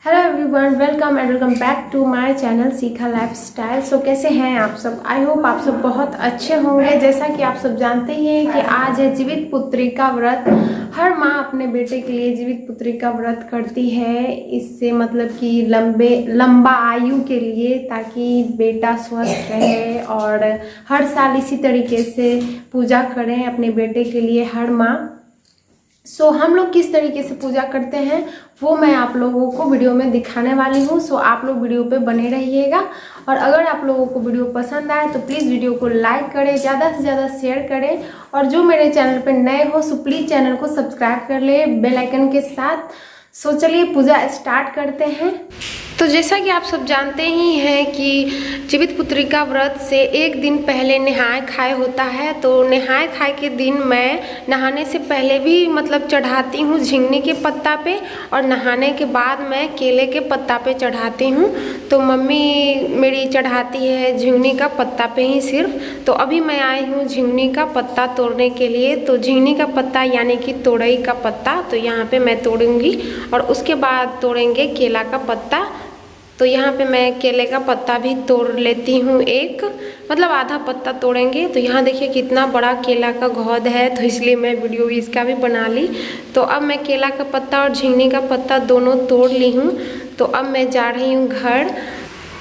Hello everyone, welcome and welcome back to my channel Seekha lifestyle. सो कैसे हैं आप सब? आई होप आप सब बहुत अच्छे होंगे। जैसा कि आप सब जानते ही हैं कि आज है जीवित पुत्री का व्रत। हर माँ अपने बेटे के लिए जीवित पुत्री का व्रत करती है, इससे मतलब कि लंबा आयु के लिए, ताकि बेटा स्वस्थ रहे। और हर साल इसी तरीके से पूजा करें अपने बेटे के लिए हर माँ। हम लोग किस तरीके से पूजा करते हैं वो मैं आप लोगों को वीडियो में दिखाने वाली हूँ। आप लोग वीडियो पे बने रहिएगा। और अगर आप लोगों को वीडियो पसंद आए तो प्लीज़ वीडियो को लाइक करें, ज़्यादा से ज़्यादा शेयर करें। और जो मेरे चैनल पे नए हो प्लीज़ चैनल को सब्सक्राइब कर ले बेल आइकन के साथ। चलिए पूजा स्टार्ट करते हैं। तो जैसा कि आप सब जानते ही हैं कि जीवित पुत्री का व्रत से एक दिन पहले नहाय खाए होता है। तो नहाय खाए के दिन मैं नहाने से पहले भी मतलब चढ़ाती हूँ झिंगनी के पत्ता पे, और नहाने के बाद मैं केले के पत्ता पे चढ़ाती हूँ। तो मम्मी मेरी चढ़ाती है झिंगनी का पत्ता पे ही सिर्फ। तो अभी मैं आई हूँ झिंगनी का पत्ता तोड़ने के लिए। तो झिंगनी का पत्ता यानी कि तोरई का पत्ता, तो यहाँ पे मैं तोड़ूंगी और उसके बाद तोड़ेंगे केला का पत्ता। तो यहाँ पे मैं केले का पत्ता भी तोड़ लेती हूँ, एक मतलब आधा पत्ता तोड़ेंगे। तो यहाँ देखिए कितना बड़ा केला का घौद है, तो इसलिए मैं वीडियो इसका भी बना ली। तो अब मैं केला का पत्ता और झिंगनी का पत्ता दोनों तोड़ ली हूँ। तो अब मैं जा रही हूँ घर,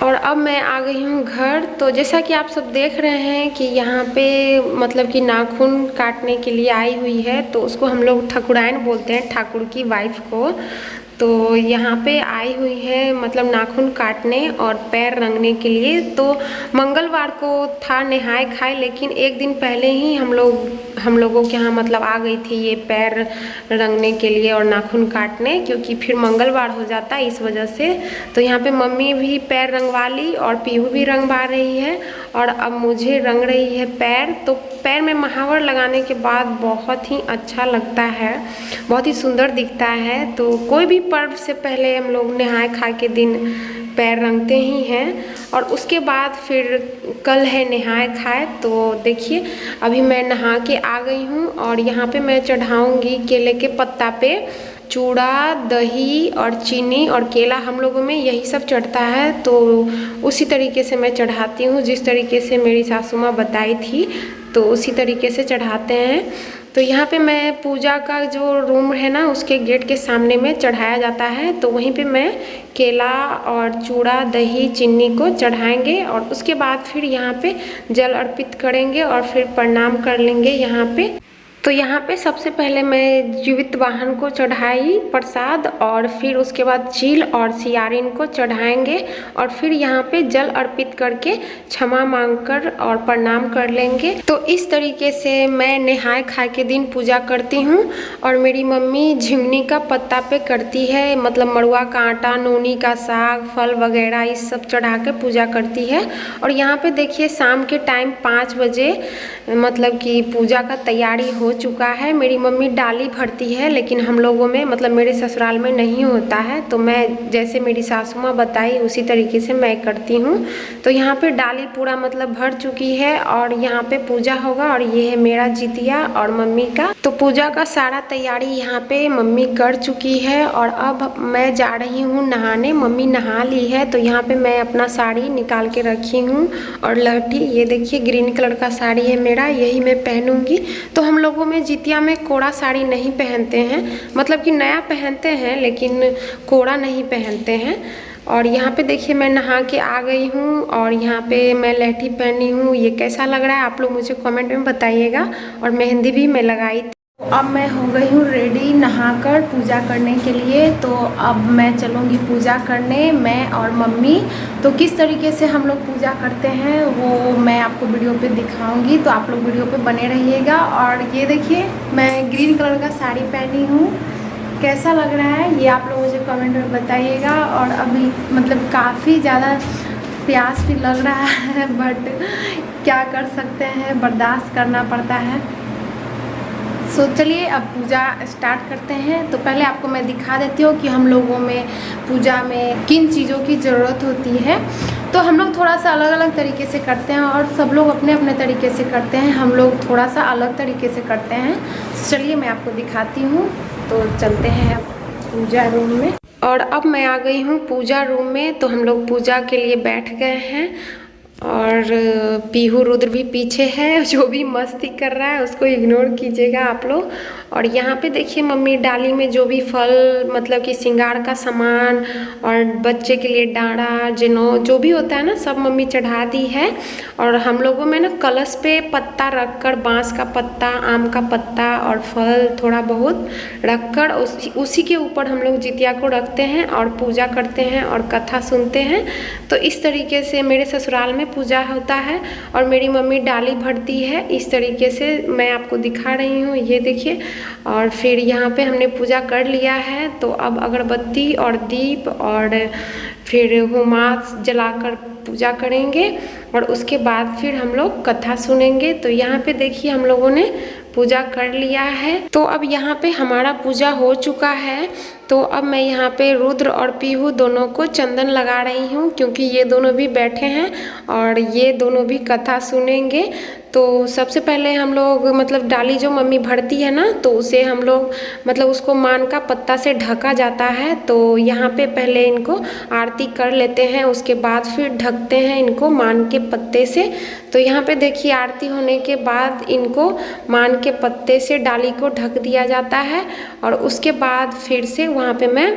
और अब मैं आ गई हूँ घर। तो जैसा कि आप सब देख रहे हैं कि यहाँ पे मतलब कि नाखून काटने के लिए आई हुई है। तो उसको हम लोग ठकुराइन बोलते हैं, ठाकुर की वाइफ को। तो यहाँ पे आई हुई है मतलब नाखून काटने और पैर रंगने के लिए। तो मंगलवार को था नहाय खाए, लेकिन एक दिन पहले ही हम लोगों के यहाँ मतलब आ गई थी ये पैर रंगने के लिए और नाखून काटने, क्योंकि फिर मंगलवार हो जाता है इस वजह से। तो यहाँ पे मम्मी भी पैर रंगवा ली और पीहू भी रंगवा रही है, और अब मुझे रंग रही है पैर। तो पैर में महावर लगाने के बाद बहुत ही अच्छा लगता है, बहुत ही सुंदर दिखता है। तो कोई भी पर्व से पहले हम लोग नहाय खाए के दिन पैर रंगते ही हैं। और उसके बाद फिर कल है नहाय खाए। तो देखिए अभी मैं नहा के आ गई हूँ, और यहाँ पे मैं चढ़ाऊँगी केले के पत्ता पे चूड़ा, दही और चीनी और केला। हम लोगों में यही सब चढ़ता है। तो उसी तरीके से मैं चढ़ाती हूँ, जिस तरीके से मेरी सासू माँ बताई थी, तो उसी तरीके से चढ़ाते हैं। तो यहाँ पे मैं पूजा का जो रूम है ना, उसके गेट के सामने में चढ़ाया जाता है। तो वहीं पे मैं केला और चूड़ा, दही, चीनी को चढ़ाएंगे, और उसके बाद फिर यहाँ पे जल अर्पित करेंगे और फिर प्रणाम कर लेंगे यहाँ पे। तो यहाँ पे सबसे पहले मैं जीवित वाहन को चढ़ाई प्रसाद, और फिर उसके बाद चील और सियारिन को चढ़ाएंगे, और फिर यहाँ पे जल अर्पित करके क्षमा मांगकर और प्रणाम कर लेंगे। तो इस तरीके से मैं नहाय खाए के दिन पूजा करती हूँ। और मेरी मम्मी झिंगनी का पत्ता पे करती है, मतलब मड़ुआ का आटा, नूनी का साग, फल वगैरह इस सब चढ़ा के पूजा करती है। और यहाँ पे देखिए शाम के टाइम 5 बजे मतलब कि पूजा का तैयारी हो चुका है। मेरी मम्मी डाली भरती है, लेकिन हम लोगों में मतलब मेरे ससुराल में नहीं होता है। तो मैं जैसे मेरी सासू माँ बताई उसी तरीके से मैं करती हूँ। तो यहाँ पे डाली पूरा मतलब भर चुकी है, और यहाँ पे पूजा होगा। और ये है मेरा जितिया और मम्मी का। तो पूजा का सारा तैयारी यहाँ पे मम्मी कर चुकी है, और अब मैं जा रही हूँ नहाने। मम्मी नहा ली है। तो यहाँ पे मैं अपना साड़ी निकाल के रखी हूँ, और लहठी ये देखिए ग्रीन कलर का साड़ी है मेरा, यही मैं पहनूंगी। तो हम लोगों में जितिया में कोड़ा साड़ी नहीं पहनते हैं, मतलब कि नया पहनते हैं लेकिन कोड़ा नहीं पहनते हैं। और यहाँ पे देखिए मैं नहा के आ गई हूँ, और यहाँ पे मैं लहठी पहनी हूँ। ये कैसा लग रहा है आप लोग मुझे कमेंट में बताइएगा। और मेहंदी भी मैं लगाई थी। अब मैं हो गई हूँ रेडी नहाकर पूजा करने के लिए। तो अब मैं चलूँगी पूजा करने, मैं और मम्मी। तो किस तरीके से हम लोग पूजा करते हैं वो मैं आपको वीडियो पे दिखाऊंगी, तो आप लोग वीडियो पे बने रहिएगा। और ये देखिए मैं ग्रीन कलर का साड़ी पहनी हूँ, कैसा लग रहा है ये आप लोग मुझे कमेंट में बताइएगा। और अभी मतलब काफ़ी ज़्यादा प्यास भी लग रहा है, बट क्या कर सकते हैं, बर्दाश्त करना पड़ता है। चलिए अब पूजा स्टार्ट करते हैं। तो पहले आपको मैं दिखा देती हूँ कि हम लोगों में पूजा में किन चीज़ों की ज़रूरत होती है। तो हम लोग थोड़ा सा अलग अलग तरीके से करते हैं, और सब लोग अपने अपने तरीके से करते हैं। हम लोग थोड़ा सा अलग तरीके से करते हैं। चलिए मैं आपको दिखाती हूँ। तो चलते हैं अब पूजा रूम में। और अब मैं आ गई हूँ पूजा रूम में। तो हम लोग पूजा के लिए बैठ गए हैं और पीहू रुद्र भी पीछे है, जो भी मस्ती कर रहा है उसको इग्नोर कीजिएगा आप लोग। और यहाँ पे देखिए मम्मी डाली में जो भी फल मतलब कि श्रृंगार का सामान और बच्चे के लिए डांडा जिनो जो भी होता है ना, सब मम्मी चढ़ा दी है। और हम लोगों में ना कलश पे पत्ता रखकर, बांस का पत्ता, आम का पत्ता और फल थोड़ा बहुत रखकर उसी के ऊपर हम लोग जितिया को रखते हैं और पूजा करते हैं और कथा सुनते हैं। तो इस तरीके से मेरे ससुराल में पूजा होता है और मेरी मम्मी डाली भरती है। इस तरीके से मैं आपको दिखा रही हूँ, ये देखिए। और फिर यहाँ पे हमने पूजा कर लिया है। तो अब अगरबत्ती और दीप और फिर होमास जलाकर पूजा करेंगे और उसके बाद फिर हम लोग कथा सुनेंगे। तो यहाँ पे देखिए हम लोगों ने पूजा कर लिया है। तो अब यहाँ पे हमारा पूजा हो चुका है। तो अब मैं यहाँ पे रुद्र और पीहू दोनों को चंदन लगा रही हूँ, क्योंकि ये दोनों भी बैठे हैं और ये दोनों भी कथा सुनेंगे। तो सबसे पहले हम लोग मतलब डाली जो मम्मी भरती है ना, तो उसे हम लोग मतलब उसको मान का पत्ता से ढका जाता है। तो यहाँ पे पहले इनको आरती कर लेते हैं, उसके बाद फिर ढकते हैं इनको मान के पत्ते से। तो यहाँ पे देखिए आरती होने के बाद इनको मान के पत्ते से डाली को ढक दिया जाता है और उसके बाद फिर से वहाँ पे मैं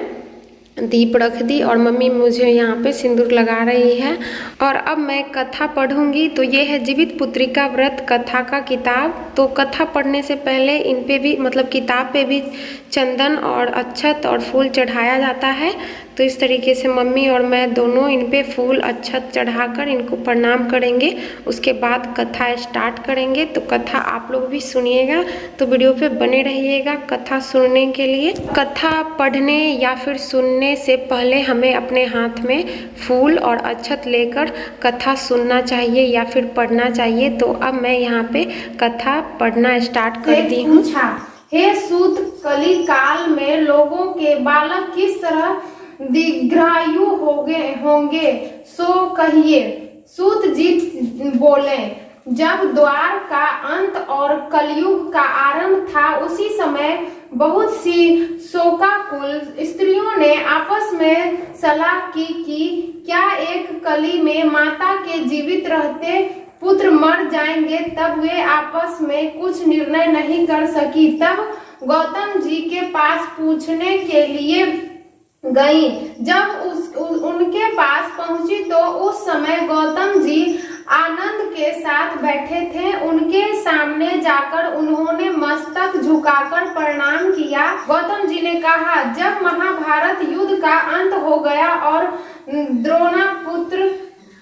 दीप रख दी और मम्मी मुझे यहाँ पे सिंदूर लगा रही है। और अब मैं कथा पढ़ूंगी। तो ये है जीवित पुत्रिका व्रत कथा का किताब। तो कथा पढ़ने से पहले इन पे भी मतलब किताब पे भी चंदन और अक्षत और फूल चढ़ाया जाता है। तो इस तरीके से मम्मी और मैं दोनों इन पे फूल अक्षत चढ़ाकर इनको प्रणाम करेंगे। उसके बाद कथा स्टार्ट करेंगे। तो कथा आप लोग भी सुनिएगा, तो वीडियो पे बने रहिएगा कथा सुनने के लिए। कथा पढ़ने या फिर सुनने से पहले हमें अपने हाथ में फूल और अक्षत लेकर कथा सुनना चाहिए या फिर पढ़ना चाहिए। तो अब मैं यहाँ पे कथा पढ़ना स्टार्ट कर दी हूँ। हे सूत, कली काल में लोगों के बालक किस तरह दीर्घायु होंगे सो कहिए। सूत जी बोले, जब द्वार का अंत और कलयुग का आरंभ था, उसी समय बहुत सी शोकाकुल स्त्रियों ने आपस में सलाह की कि क्या एक कली में माता के जीवित रहते पुत्र मर जाएंगे। तब वे आपस में कुछ निर्णय नहीं कर सकी। तब गौतम जी के पास पूछने के लिए गई। जब उनके पास पहुंची तो उस समय गौतम जी आनंद के साथ बैठे थे। उनके सामने जाकर उन्होंने मस्तक झुकाकर प्रणाम किया। गौतम जी ने कहा, जब महाभारत युद्ध का अंत हो गया और द्रोणापुत्र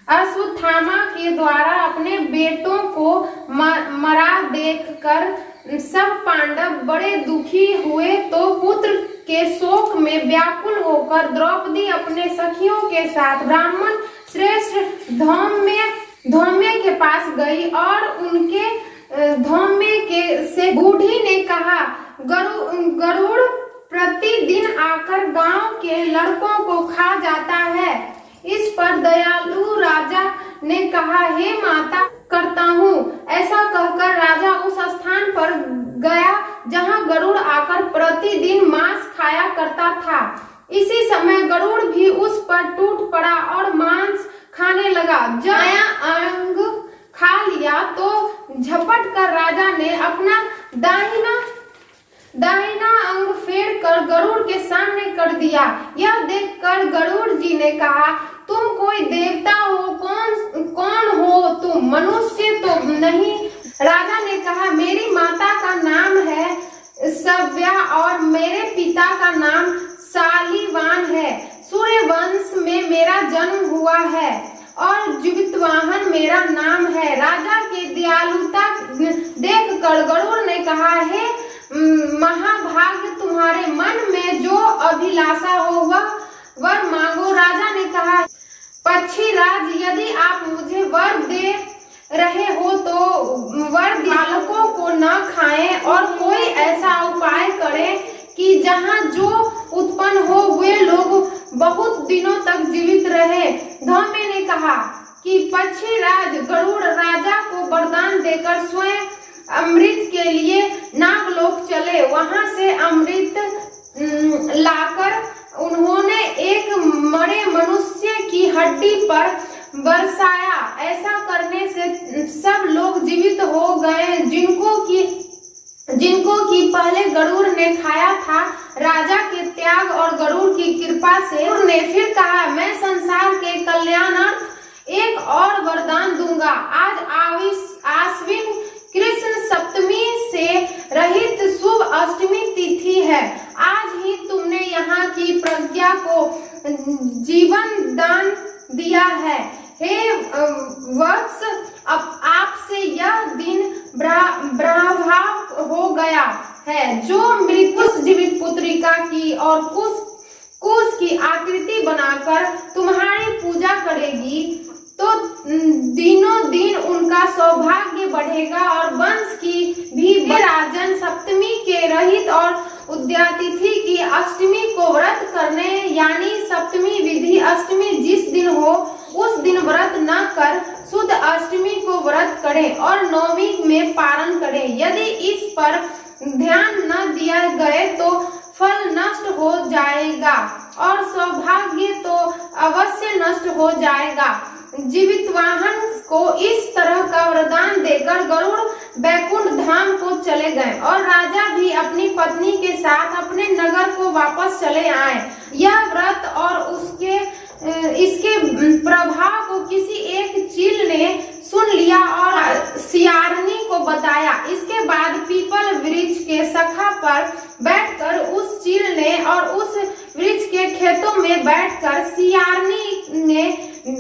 अश्वत्थामा के द्वारा अपने बेटों को मरा देखकर सब पांडव बड़े दुखी हुए, तो पुत्र के शोक में व्याकुल होकर द्रौपदी अपने सखियों के साथ ब्राह्मण श्रेष्ठ धौम्य के पास गई और उनके धौम्य के से बूढ़ी ने कहा, गरुड़ प्रतिदिन आकर गांव के लड़कों को खा जाता है। इस पर दयालु राजा ने कहा, हे माता, करता हूँ। ऐसा कहकर राजा उस स्थान पर गया जहाँ गरुड़ आकर प्रतिदिन मांस खाया करता था। इसी समय गरुड़ भी उस पर टूट पड़ा और मांस खाने लगा। जब नया अंग खा लिया तो झपट कर राजा ने अपना दाहिना अंग फेर कर गरुड़ के सामने कर दिया। यह देखकर गरुड़ जी ने कहा, तुम कोई देवता हो? कौन हो तुम? मनुष्य तो नहीं। राजा ने कहा, मेरी माता का नाम है सव्या और मेरे पिता का नाम शालिवान है। सूर्य वंश में मेरा जन्म हुआ है और जीवितवाहन मेरा नाम है। राजा की दयालुता देखकर गरुड़ ने कहा, हे महाभाग्य, तुम्हारे मन में जो अभिलाषा हो वह वर मांगो। राजा ने कहा, पक्षी राज, यदि आप मुझे वर दे रहे हो तो वर बालकों को न खाएं और कोई ऐसा उपाय करें कि जहां जो उत्पन्न हो वे लोग बहुत दिनों तक जीवित रहे। धौम्य ने कहा कि पक्षी राज, गरुड़ राजा को वरदान देकर स्वयं अमृत के लिए नागलोक चले। वहां से अमृत लाकर उन्होंने की हड्डी पर बरसाया। ऐसा करने से सब लोग जीवित हो गए जिनको की पहले गरुड़ ने खाया था। राजा के त्याग और गरुड़ की कृपा से गरुड़ ने फिर कहा, मैं संसार के कल्याणार्थ एक और वरदान दूंगा। आज आश्विन कृष्ण सप्तमी से रहित शुभ अष्टमी तिथि है। आज ही तुमने यहाँ की प्रज्ञा को जीवन दान दिया है। हे वत्स, अब आपसे यह दिन ब्रह्मभाव हो गया है। जो मृत्यु जीवित पुत्रिका की और कुश की आकृति बनाकर तुम्हारी पूजा करेगी तो दिनों दिन उनका सौभाग्य बढ़ेगा और वंश की भी। राजन, सप्तमी के रहित और उद्यातिथि की अष्टमी को व्रत करने, यानी सप्तमी विधि अष्टमी जिस दिन हो उस दिन व्रत न कर शुद्ध अष्टमी को व्रत करें और नवमी में पारण करें। यदि इस पर ध्यान न दिया गए तो फल नष्ट हो जाएगा और सौभाग्य तो अवश्य नष्ट हो जाएगा। जीवितवाहन को इस तरह का वरदान देकर गरुड़ बैकुंठ धाम को चले गए और राजा भी अपनी पत्नी के साथ अपने नगर को वापस चले आए। यह व्रत और इसके प्रभाव को किसी एक चील ने सुन लिया और सियारनी को बताया। इसके बाद पीपल वृक्ष के शाखा पर बैठकर उस चील ने और उस वृक्ष के खेतों में बैठकर सियारनी ने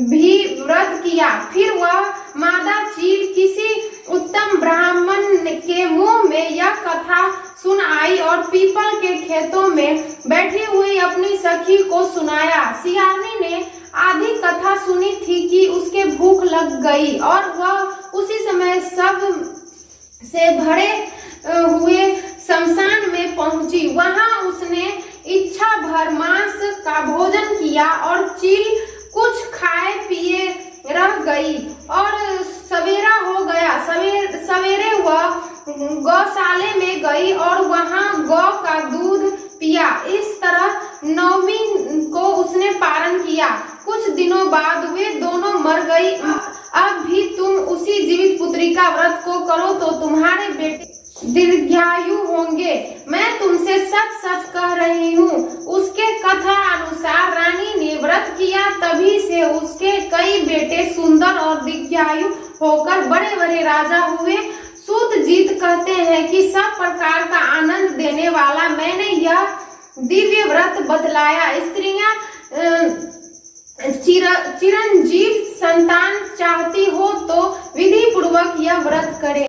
भी व्रत किया। फिर वह मादा चील किसी उत्तम ब्राह्मण के मुंह में यह कथा सुन आई और पीपल के खेतों में बैठी हुई अपनी सखी को सुनाया। सियारनी ने आधी कथा सुनी थी कि उसके भूख लग गई और वह उसी समय सब से भरे हुए शमशान में पहुंची। वहां उसने इच्छा भर मांस का भोजन किया और चील कुछ खाए पिए रह गई और सवेरा हो गया। सवेरे वह गौशाले में गई और वहां गौ का दूध पिया। इस तरह नवमी को उसने पारण किया। कुछ दिनों बाद वे दोनों मर गई। अब भी तुम उसी जीवित पुत्री का व्रत को करो तो तुम्हारे बेटे दीर्घायु होंगे। मैं तुमसे सच सच कह रही हूँ। उसके कथा अनुसार रानी ने व्रत किया, तभी से उसके कई बेटे सुंदर और दीर्घायु होकर बड़े बड़े राजा हुए। सूत जीत कहते हैं कि सब प्रकार का आनंद देने वाला मैंने यह दिव्य व्रत बतलाया। स्त्रियां चिरंजीव संतान चाहती हो तो विधि पूर्वक यह व्रत करें।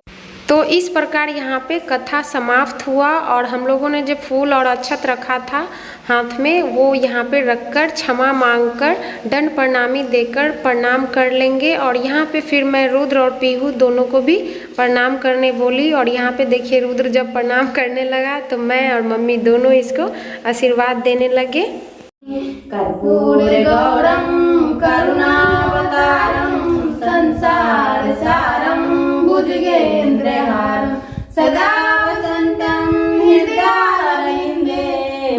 तो इस प्रकार यहाँ पे कथा समाप्त हुआ और हम लोगों ने जो फूल और अक्षत रखा था हाथ में वो यहाँ पे रखकर क्षमा मांगकर दंड प्रणामी देकर प्रणाम कर लेंगे। और यहाँ पे फिर मैं रुद्र और पीहू दोनों को भी प्रणाम करने बोली। और यहाँ पे देखिए रुद्र जब प्रणाम करने लगा तो मैं और मम्मी दोनों इसको आशीर्वाद देने लगे। कर्पूर गौरम करुणावतारम संसार सारम भुजगेन्द्रहारम सदा वसंतम हृदयारविंदे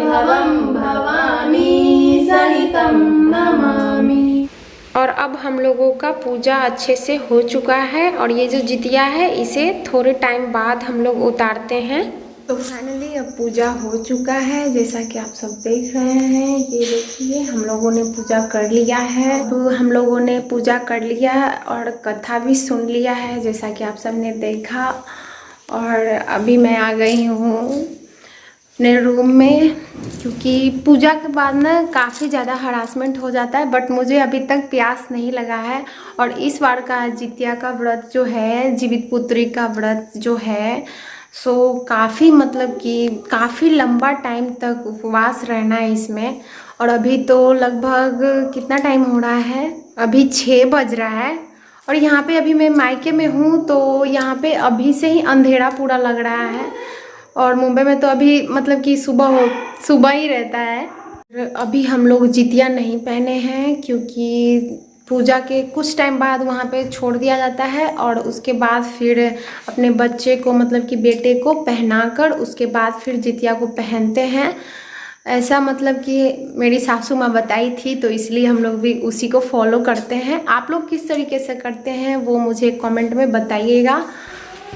भवम भवामी सहितम नमामि। और अब हम लोगों का पूजा अच्छे से हो चुका है और ये जो जितिया है इसे थोड़े टाइम बाद हम लोग उतारते हैं। तो फाइनली अब पूजा हो चुका है, जैसा कि आप सब देख रहे हैं। ये देखिए हम लोगों ने पूजा कर लिया है। तो हम लोगों ने पूजा कर लिया और कथा भी सुन लिया है, जैसा कि आप सब ने देखा। और अभी मैं आ गई हूँ अपने रूम में, क्योंकि पूजा के बाद ना काफ़ी ज़्यादा हरासमेंट हो जाता है, बट मुझे अभी तक प्यास नहीं लगा है। और इस बार का जितिया का व्रत जो है, जीवित पुत्री का व्रत जो है, सो काफ़ी मतलब कि काफ़ी लंबा टाइम तक उपवास रहना है इसमें। और अभी तो लगभग कितना टाइम हो रहा है, अभी 6 बज रहा है। और यहाँ पे अभी मैं मायके में हूँ तो यहाँ पे अभी से ही अंधेरा पूरा लग रहा है। और मुंबई में तो अभी मतलब कि सुबह ही रहता है। अभी हम लोग जितिया नहीं पहने हैं क्योंकि पूजा के कुछ टाइम बाद वहाँ पे छोड़ दिया जाता है और उसके बाद फिर अपने बच्चे को मतलब कि बेटे को पहनाकर उसके बाद फिर जितिया को पहनते हैं। ऐसा मतलब कि मेरी सासू माँ बताई थी, तो इसलिए हम लोग भी उसी को फॉलो करते हैं। आप लोग किस तरीके से करते हैं वो मुझे कमेंट में बताइएगा।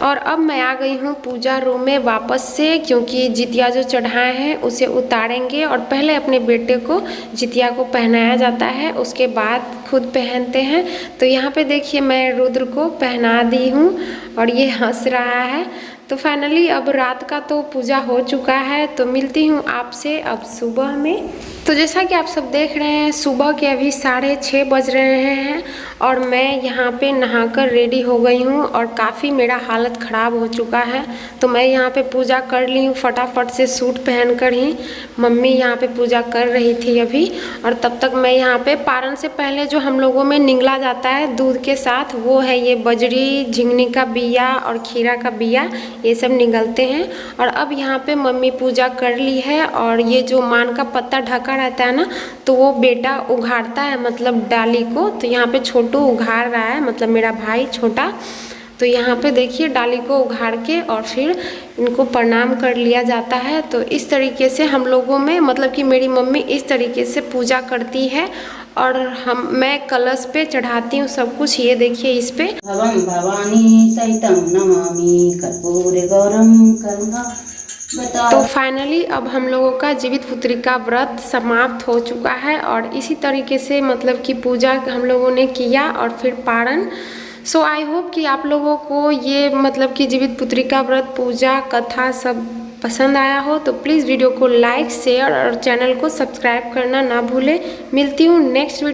और अब मैं आ गई हूँ पूजा रूम में वापस से, क्योंकि जितिया जो चढ़ाए हैं उसे उतारेंगे और पहले अपने बेटे को जितिया को पहनाया जाता है, उसके बाद खुद पहनते हैं। तो यहाँ पे देखिए मैं रुद्र को पहना दी हूँ और ये हंस रहा है। तो फाइनली अब रात का तो पूजा हो चुका है, तो मिलती हूँ आपसे अब सुबह में। तो जैसा कि आप सब देख रहे हैं सुबह के अभी 6:30 बज रहे हैं और मैं यहाँ पे नहाकर रेडी हो गई हूँ और काफ़ी मेरा हालत ख़राब हो चुका है। तो मैं यहाँ पे पूजा कर ली हूँ फटाफट से सूट पहनकर ही। मम्मी यहाँ पे पूजा कर रही थी अभी, और तब तक मैं यहाँ पे पारण से पहले जो हम लोगों में निगला जाता है दूध के साथ, वो है ये बजरी, झिंगनी का बिया और खीरा का बिया, ये सब निगलते हैं। और अब यहाँ पे मम्मी पूजा कर ली है और ये जो मान का पत्ता ढका रहता है ना, तो वो बेटा उघाड़ता है मतलब डाली को। तो यहाँ पे छोटू उघाड़ रहा है, मतलब मेरा भाई छोटा। तो यहाँ पे देखिए डाली को उघाड़ के और फिर इनको प्रणाम कर लिया जाता है। तो इस तरीके से हम लोगों में मतलब कि मेरी मम्मी इस तरीके से पूजा करती है और मैं कलश पे चढ़ाती हूँ सब कुछ। ये देखिए इस पे भवं भवानी सहितं नमामि कर्पूरे गौरम करुणा। तो फाइनली अब हम लोगों का जीवित पुत्री का व्रत समाप्त हो चुका है और इसी तरीके से मतलब कि पूजा हम लोगों ने किया और फिर पारण। सो आई होप कि आप लोगों को ये मतलब कि जीवित पुत्री का व्रत, पूजा, कथा सब पसंद आया हो। तो प्लीज़ वीडियो को लाइक, शेयर और चैनल को सब्सक्राइब करना ना भूलें। मिलती हूँ नेक्स्ट वीडियो।